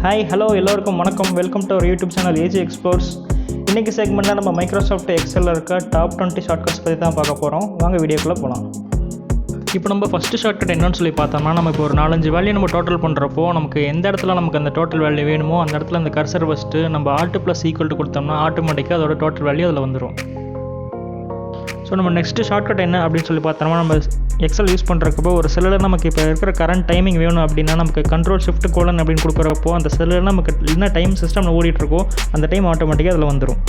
Hi hello எல்லோருக்கும் வணக்கம். Welcome to our YouTube channel A G explores. இன்றைக்கி செக்மெண்ட்டில் நம்ம மைக்ரோசாஃப்ட் எக்ஸலில் இருக்க டாப் 20 ஷார்ட்கட்ஸ் பற்றி தான் பார்க்க போகிறோம். வாங்க வீடியோக்குள்ளே போகலாம். இப்போ நம்ம ஃபஸ்ட்டு ஷார்ட்கட் என்னன்னு சொல்லி பார்த்தோம்னா, நம்ம இப்போ ஒரு 4-5 வேல்யூ நம்ம டோட்டல் பண்ணுறப்போ நமக்கு எந்த இடத்துல நமக்கு அந்த டோட்டல் வேல்யூ வேணுமோ அந்த இடத்துல அந்த கர்சர் வச்சுட்டு நம்ம ஆல்ட் ப்ளஸ் ஈக்குவல் டு கொடுத்தோம்னா ஆட்டோமேட்டிக்காக அதோட டோட்டல் வேல்யூ அதில் வந்துடும். ஸோ நம்ம நெக்ஸ்ட்டு ஷார்ட்கட் என்ன அப்படின்னு சொல்லி பார்த்தோம்னா, நம்ம எக்ஸல் யூஸ் பண்ணுறப்போ ஒரு செல்லில் நமக்கு இப்போ இருக்கிற கரண்ட் டைமிங் வேணும் அப்படின்னா நமக்கு Ctrl+Shift:: அப்படின்னு கொடுக்குறப்போ அந்த செல்லில் நமக்கு என்ன டைம் சிஸ்டமில் ஓடிட்டுருக்கோ அந்த டைம் ஆட்டோமேட்டிக்காக அதில் வந்துடும்.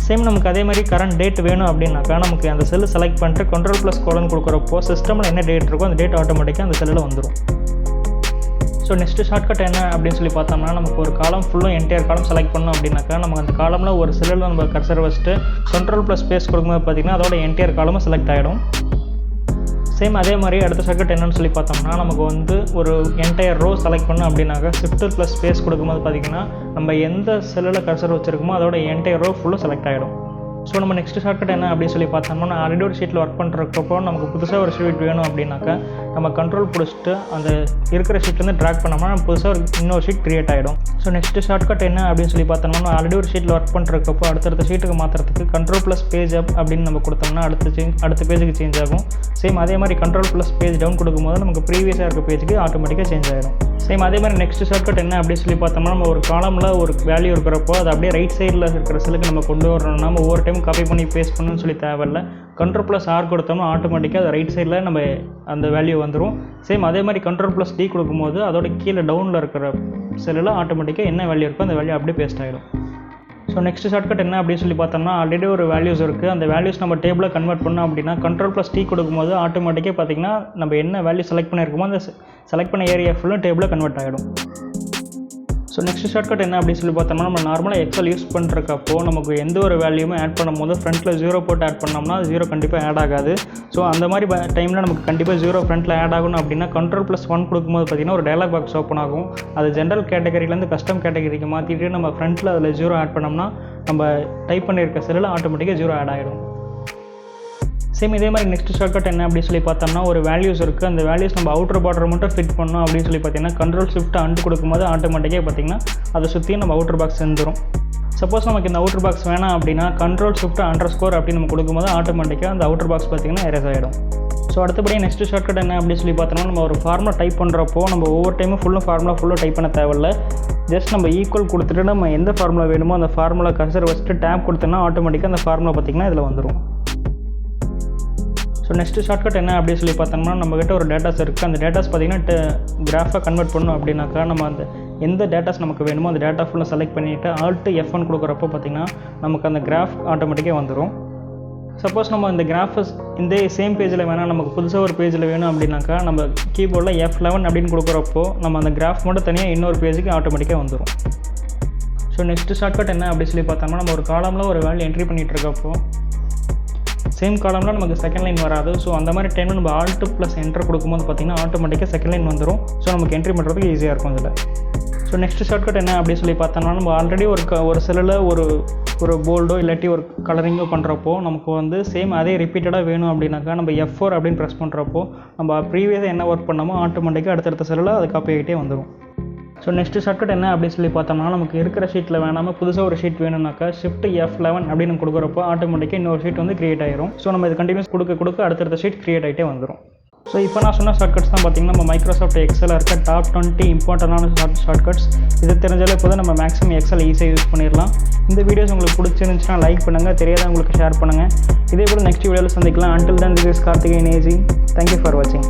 சேம் நமக்கு அதே மாதிரி கரண்ட் டேட் வேணும் அப்படின்னாக்கா நமக்கு அந்த செல்லு செலக்ட் பண்ணிட்டு Ctrl+: கொடுக்குறப்போ சிஸ்டமில் என்ன டேட் இருக்கோ அந்த டேட் ஆட்டோமேட்டிக்காக அந்த செல்லில் வந்துடும். ஸோ நெக்ஸ்ட்டு ஷார்ட்கட் என்ன அப்படின்னு சொல்லி பார்த்தோம்னா, நமக்கு ஒரு காலம் ஃபுல்லும் என்டையர் காலம் செலக்ட் பண்ணோம் அப்படின்னாக்கா நமக்கு அந்த காலமில் ஒரு செல்லில் நம்ம கர்சர் வச்சுட்டு Ctrl++ கொடுக்கும்போது பார்த்திங்கன்னா அதோட என்டையர் காலமும் செலக்ட் ஆகிடும். சேம் அதே மாதிரி அடுத்த ஷார்ட்கட் என்னன்னு சொல்லி பார்த்தோம்னா, நமக்கு வந்து ஒரு என்டையர் ரோ செலக்ட் பண்ணோம் அப்படின்னாக்கா Shift++ கொடுக்கும்போது பார்த்திங்கன்னா நம்ம எந்த செல்லில் கர்சர் வச்சுருக்கோமோ அதோட என்டையர் ரோ ஃபுல்லும் செலக்ட் ஆகிடும். ஸோ நம்ம நெக்ஸ்ட் ஷார்ட்கட் என்ன அப்படின்னு சொல்லி பார்த்தோம்னா, நான் ஆல்ரெடி ஒரு ஷீட்டில் ஒர்க் பண்ணுறப்போ நமக்கு புதுசாக ஒரு ஷீட் வேணும் அப்படின்னாக்கா நம்ம கண்ட்ரோல் பிடிச்சிட்டு அந்த இருக்கிற ஷீட்லேருந்து ட்ராக் பண்ணோம்னா நம்ம புதுசாக இன்னொரு ஷீட் க்ரியேட் ஆகிடும். ஸோ நெக்ஸ்ட்டு ஷார்ட்கட் என்ன அப்படின்னு சொல்லி பார்த்தோம்னா, நான் ஆல்ரெடி ஒரு ஷீட்டில் ஒர்க் பண்ணுறப்போ அடுத்தடுத்த ஷீட்டுக்கு மாற்றுறதுக்கு Ctrl+Page up அப்படின்னு நம்ம கொடுத்தோம்னா அடுத்த பேஜுக்கு சேஞ்ச் ஆகும். சேம் அதே மாதிரி Ctrl+Page down கொடுக்கும்போது நமக்கு ப்ரீவியஸாக இருக்க பேஜுக்கு ஆட்டோமேட்டிக்காக சேஞ்ச் ஆகிடும். சேம் அதே மாதிரி நெக்ஸ்ட் ஷார்ட்கட் என்ன அப்படின்னு சொல்லி பார்த்தோம்னா, நம்ம ஒரு காலமில் ஒரு வேல்யூ இருக்கிறப்போ அது அப்படியே ரைட் சைடில் இருக்கிற செல்லுக்கு நம்ம கொண்டு வரணும்னா நம்ம ஒவ்வொரு டைம் காப்பி பண்ணி பேஸ்ட் பண்ணணும்னு சொல்லி தேவையில்லை. Ctrl+R கொடுத்தோம்னா ஆட்டோமேட்டிக்காக அது ரைட் சைடில் நம்ம அந்த வேல்யூ வந்துடும். சேம் அதே மாதிரி Ctrl+D கொடுக்கும்போது அதோட கீழே டவுனில் இருக்கிற செல்லில் ஆட்டோமேட்டிக்காக என்ன வேல்யூ இருக்கோ அந்த வேல்யூ அப்படியே பேஸ்ட் ஆகிடும். ஸோ நெக்ஸ்ட் ஷார்ட்கட் என்ன அப்படின்னு சொல்லி பார்த்தோம்னா, ஆல்ரெடி ஒரு வேல்யூஸ் இருக்குது. அந்த வேல்யூஸ் நம்ம டேபிளில் கன்வெர்ட் பண்ணோம் அப்படின்னா Ctrl+T கொடுக்கும்போது ஆட்டோமேட்டிக்காக பார்த்திங்கன்னா நம்ம என்ன வேல்யூ செலக்ட் பண்ணியிருக்கோமோ அந்த செலக்ட் பண்ண ஏரியா ஃபுல்லும் டேபிளில் கன்வெர்ட் ஆகிடும். ஸோ நெக்ஸ்ட் ஷார்ட்கட் என்ன அப்படின்னு சொல்லி பார்த்தோம்னா, நம்ம நார்மலாக எக்ஸல் யூஸ் பண்ணுறக்கப்போ நமக்கு எந்த ஒரு வேல்யூமே ஆட் பண்ணும்போது ஃப்ரண்ட்டில் 0 போட்டு ஆட் பண்ணோம்னா 0 கண்டிப்பாக ஆட் ஆகாது. ஸோ அந்த மாதிரி டைமில் நமக்கு கண்டிப்பாக 0 ஃப்ரண்ட்டில் ஆட் ஆகணும் அப்படின்னா Ctrl+1 கொடுக்கும்போது பார்த்திங்கன்னா ஒரு டயலாக் பாக்ஸ் ஓப்பன் ஆகும். அது ஜென்ரல் கேட்டகரியிலேருந்து கஸ்டம் கேட்டகரிக்கு மாற்றிட்டு நம்ம ஃப்ரண்ட்டில் அதில் 0 ஆட் பண்ணோம்னா நம்ம டைப் பண்ணியிருக்க செல்லில் ஆட்டோமேட்டிக்காக 0 ஆட் ஆகிடும். சேம் இதே மாதிரி நெக்ஸ்ட் ஷார்ட்கட் என்ன அப்படின்னு சொல்லி பார்த்தோம்னா, ஒரு வேல்யூஸ் இருக்குது. அந்த வேல்யூஸ் நம்ம அவுட்டர் பார்டர் மட்டும் ஃபிட் பண்ணோம் அப்படின்னு சொல்லி பார்த்தீங்கன்னா Ctrl+Shift:: கொடுக்கும்போது ஆட்டோமேட்டிக்காக பார்த்திங்கன்னா அதை சுற்றி நம்ம அவுட்டர் பாக்ஸ் இருந்துடும். சப்போஸ் நமக்கு இந்த அவுட்டர் பாக்ஸ் வேணாம் அப்படின்னா Ctrl+Shift:_ அப்படின்னு நம்ம கொடுக்கும்போது ஆட்டோமேட்டிக்காக அந்த அவுட்டர் பாக்ஸ் பார்த்திங்கன்னா எரேஸ் ஆகிடும். ஸோ அடுத்தபடி நெக்ஸ்ட் ஷார்ட்கட் என்ன அப்படின்னு சொல்லி பார்த்தோம்னா, நம்ம ஒரு ஃபார்முலா டைப் பண்ணுறப்போ நம்ம ஒவ்வொரு டைமும் ஃபுல்லாக டைப் பண்ண தேவையில்லை. ஜஸ்ட் நம்ம ஈக்குவல் கொடுத்துட்டு நம்ம எந்த ஃபார்முலா வேணுமோ அந்த ஃபார்முலா கர்சர் வச்சுட்டு டேப் கொடுத்தோன்னா ஆட்டோமேட்டிக்காக அந்த ஃபார்முலா பார்த்திங்கன்னா இதில் வந்துடும். ஸோ நெக்ஸ்ட்டு ஷார்ட்கட் என்ன அப்படின்னு சொல்லி பார்த்தோம்னா, நம்மகிட்ட ஒரு டேட்டாஸ் இருக்குது. அந்த டேட்டாஸ் பார்த்திங்கன்னா கிராஃபாக கன்வெர்ட் பண்ணணும் அப்படின்னாக்கா நம்ம அந்த எந்த டேட்டாஸ் நமக்கு வேணுமோ அந்த டேட்டா ஃபுல்லாக செலக்ட் பண்ணிவிட்டு Alt+F1 கொடுக்குறப்போ பார்த்திங்கன்னா நமக்கு அந்த கிராஃப் ஆட்டோமேட்டிக்காக வந்துடும். சப்போஸ் நம்ம இந்த கிராஃபஸ் இந்த சேம் பேஜில் வேணால் நமக்கு புதுசாக ஒரு பேஜில் வேணும் அப்படின்னாக்கா நம்ம கீபோர்டில் F11 அப்படின்னு கொடுக்குறப்போ நம்ம அந்த கிராஃப் மட்டும் தனியாக இன்னொரு பேஜுக்கு ஆட்டோமேட்டிக்காக வந்துடும். ஸோ நெக்ஸ்ட்டு ஷார்ட்கட் என்ன அப்படின்னு சொல்லி பார்த்தோம்னா, நம்ம ஒரு காலமில் ஒரு வேல்யூ என்ட்ரி பண்ணிகிட்டு இருக்கப்போ சேம் காலமில் நமக்கு செகண்ட் லைன் வராது. ஸோ அந்த மாதிரி டைமில் நம்ம Alt+Enter கொடுக்கும்போது பார்த்திங்கன்னா ஆட்டோமேட்டிக்காக செகண்ட் லைன் வந்துடும். ஸோ நமக்கு என்ட்ரி பண்ணுறதுக்கு ஈஸியாக இருக்கும் இதில். ஸோ நெக்ஸ்ட் ஷார்ட்கட் என்ன அப்படின்னு சொல்லி பார்த்தோம்னா, நம்ம ஆல்ரெடி ஒரு செல்லில் ஒரு போல்டோ இல்லாட்டி ஒரு கலரிங்கோ பண்ணுறப்போ நமக்கு வந்து சேம் அதே ரிப்பீட்டடாக வேணும் அப்படின்னாக்கா நம்ம F4 அப்படின்னு ப்ரெஸ் பண்ணுறப்போ நம்ம ப்ரீவியஸாக என்ன ஒர்க் பண்ணமோ ஆட்டோமேட்டிக்காக அடுத்தடுத்த செல்லில் அது காப்பி ஆகிட்டே வந்துடும். ஸோ நெக்ஸ்ட்டு ஷார்ட்கட் என்ன அப்படின்னு சொல்லி பார்த்தோம்னா, நமக்கு இருக்கிற ஷீட்டில் வேணாமல் புதுசாக ஒரு ஷீட் வேணும்னாக்கா Shift+F11 அப்படின்னு கொடுக்குறப்போ ஆட்டோமேட்டிக்காக இன்னொரு ஷீட் வந்து க்ரியேட் ஆகிரும். ஸோ நம்ம இது கண்டினியூஸ் கொடுக்க அடுத்தடுத்த ஷீட் க்ரியேட் ஆகிட்டே வந்துடும். ஸோ இப்போ நான் சொன்ன ஷார்ட்கட்ஸ் தான் பார்த்திங்கன்னா நம்ம மைக்ரோசாஃப்ட் எக்ஸலில் இருக்க டாப் 20 இம்பார்ட்டண்டான ஷார்ட்கட்ஸ். இது தெரிஞ்சாலே போதும் நம்ம மேக்ஸிமம் எக்ஸல் ஈஸியாக யூஸ் பண்ணிடலாம். இந்த வீடியோஸ் உங்களுக்கு பிடிச்சிருந்துச்சுன்னா லைக் பண்ணுங்கள், தெரியாதவங்களுக்கு ஷேர் பண்ணுங்கள். இதே போல் நெக்ஸ்ட் வீடியோவில் சந்திக்கலாம். Until then, this is Karthikeyan AG. Thank you for watching.